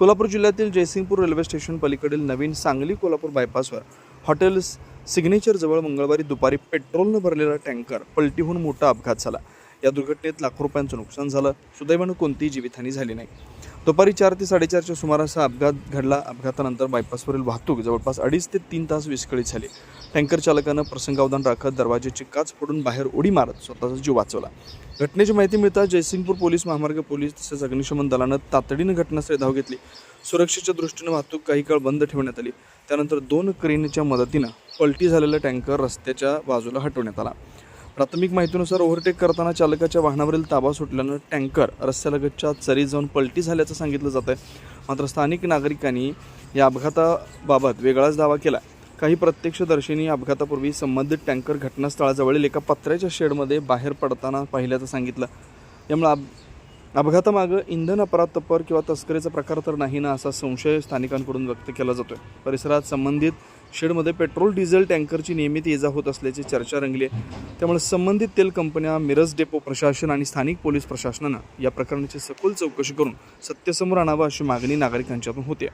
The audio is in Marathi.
कोल्हापूर जिल्ह्यातील जयसिंगपूर रेल्वे स्टेशन पलीकडील नवीन सांगली कोल्हापूर बायपासवर हॉटेल सिग्नेचर जवळ मंगळवारी दुपारी पेट्रोलनं भरलेला टँकर पलटी होऊन मोठा अपघात झाला। या दुर्घटनेत लाखो रुपयांचं नुकसान झालं। सुदैवानं कोणतीही जीवितहानी झाली नाही। दुपारी 4 ते 4:30च्या सुमारास हा अपघात घडला। अपघातानंतर बायपासवरील वाहतूक जवळपास 2.5 ते 3 तास विस्कळीत झाली। टँकर चालकानं प्रसंगावधान राखत दरवाजाची काच फोडून बाहेर उडी मारत स्वतःचा जीव वाचवला। घटनेची माहिती मिळताच जयसिंगपूर पोलीस महामार्ग पोलीस तसेच अग्निशमन दलानं तातडीनं घटनास्थळी धाव घेतली। सुरक्षेच्या दृष्टीनं वाहतूक काही काळ बंद ठेवण्यात आली। त्यानंतर 2 क्रेनच्या मदतीनं पलटी झालेला टँकर रस्त्याच्या बाजूला हटवण्यात आला। प्राथमिक माहितीनुसार ओव्हरटेक करताना चालकाच्या वाहनावरील ताबा सुटल्यानं टँकर रस्त्यालगतच्या चरी जाऊन पलटी झाल्याचं सांगितलं जात आहे। मात्र स्थानिक नागरिकांनी या अपघाताबाबत वेगळाच दावा केला। काही प्रत्यक्षदर्शींनी अपघातापूर्वी संबंधित टँकर घटनास्थळाजवळील एका पत्र्याच्या शेडमध्ये बाहेर पडताना पाहिल्याचं सांगितलं। यामुळे अपघातामागं इंधन अपराध किंवा तस्करीचा प्रकार तर नाही ना असा संशय स्थानिकांकडून व्यक्त केला जातोय। परिसरात संबंधित शेडमध्ये पेट्रोल डिझेल टँकरची नियमित ये जा होत असल्याची चर्चा रंगली आहे। त्यामुळे संबंधित तेल कंपन्या, मिरज डेपो प्रशासन आणि स्थानिक पोलीस प्रशासनानं या प्रकरणाची सखोल चौकशी करून सत्य समोर आणावं अशी मागणी नागरिकांच्यातून होते।